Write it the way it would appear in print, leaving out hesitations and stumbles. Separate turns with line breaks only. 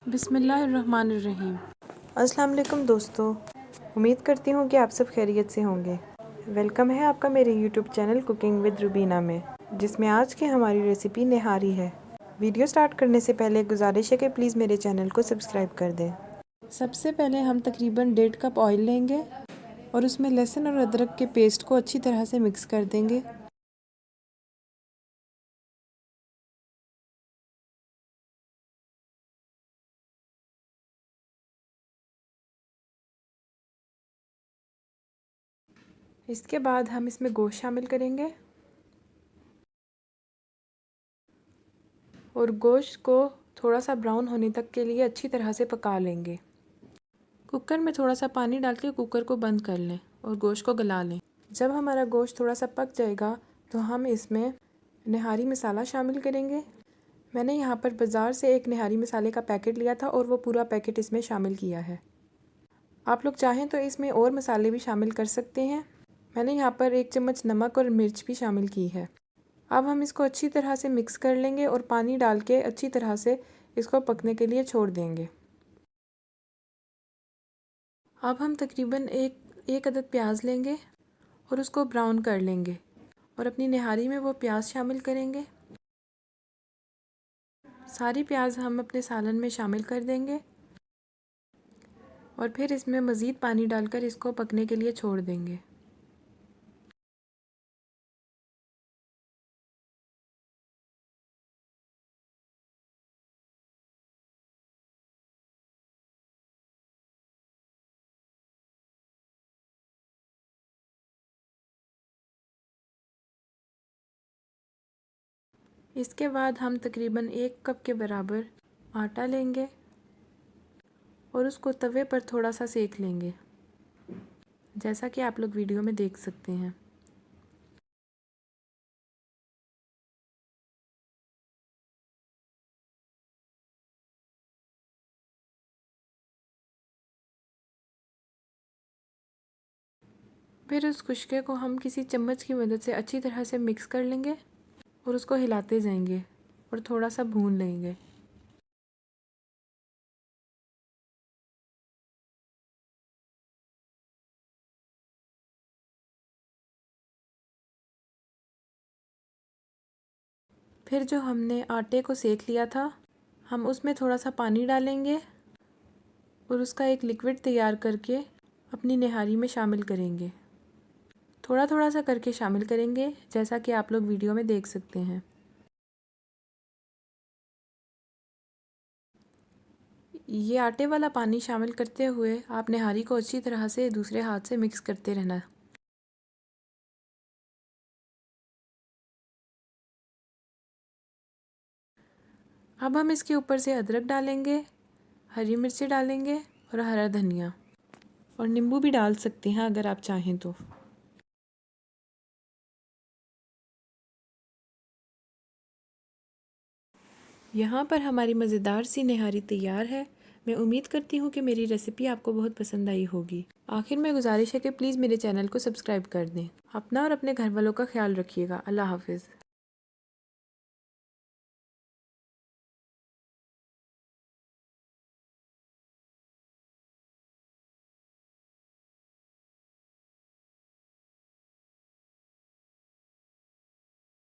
बिस्मिल्लाहिर्रहमानिर्रहीम।
अस्सलाम वालेकुम दोस्तों, उम्मीद करती हूँ कि आप सब खैरियत से होंगे। वेलकम है आपका मेरे YouTube channel cooking with Rubina में, जिसमें आज की हमारी रेसिपी निहारी है। वीडियो स्टार्ट करने से पहले गुजारिश है कि प्लीज़ मेरे चैनल को सब्सक्राइब कर दें।
सबसे पहले हम तकरीबन 1.5 कप ऑयल लेंगे और उसमें लहसुन और अदरक के पेस्ट को अच्छी तरह से मिक्स कर देंगे। इसके बाद हम इसमें गोश्त शामिल करेंगे और गोश्त को थोड़ा सा ब्राउन होने तक के लिए अच्छी तरह से पका लेंगे। कुकर में थोड़ा सा पानी डाल के कुकर को बंद कर लें और गोश्त को गला लें। जब हमारा गोश्त थोड़ा सा पक जाएगा तो हम इसमें निहारी मसाला शामिल करेंगे। मैंने यहाँ पर बाज़ार से एक निहारी मसाले का पैकेट लिया था और वो पूरा पैकेट इसमें शामिल किया है। आप लोग चाहें तो इसमें और मसाले भी शामिल कर सकते हैं। मैंने यहाँ पर 1 चम्मच नमक और मिर्च भी शामिल की है। अब हम इसको अच्छी तरह से मिक्स कर लेंगे और पानी डाल के अच्छी तरह से इसको पकने के लिए छोड़ देंगे। अब हम तकरीबन एक अदद प्याज लेंगे और उसको ब्राउन कर लेंगे और अपनी निहारी में वो प्याज शामिल करेंगे। सारी प्याज हम अपने सालन में शामिल कर देंगे और फिर इसमें मज़ीद पानी डालकर इसको पकने के लिए छोड़ देंगे। इसके बाद हम तकरीबन 1 कप के बराबर आटा लेंगे और उसको तवे पर थोड़ा सा सेक लेंगे, जैसा कि आप लोग वीडियो में देख सकते हैं। फिर उस खुशके को हम किसी चम्मच की मदद से अच्छी तरह से मिक्स कर लेंगे और उसको हिलाते जाएंगे और थोड़ा सा भून लेंगे। फिर जो हमने आटे को सेक लिया था, हम उसमें थोड़ा सा पानी डालेंगे और उसका एक लिक्विड तैयार करके अपनी निहारी में शामिल करेंगे। थोड़ा थोड़ा सा करके शामिल करेंगे, जैसा कि आप लोग वीडियो में देख सकते हैं। ये आटे वाला पानी शामिल करते हुए आप निहारी को अच्छी तरह से दूसरे हाथ से मिक्स करते रहना। अब हम इसके ऊपर से अदरक डालेंगे, हरी मिर्ची डालेंगे और हरा धनिया, और नींबू भी डाल सकते हैं अगर आप चाहें तो। यहाँ पर हमारी मज़ेदार सी निहारी तैयार है। मैं उम्मीद करती हूँ कि मेरी रेसिपी आपको बहुत पसंद आई होगी। आखिर में गुजारिश है कि प्लीज़ मेरे चैनल को सब्सक्राइब कर दें। अपना और अपने घर वालों का ख्याल रखिएगा। अल्लाह हाफिज़।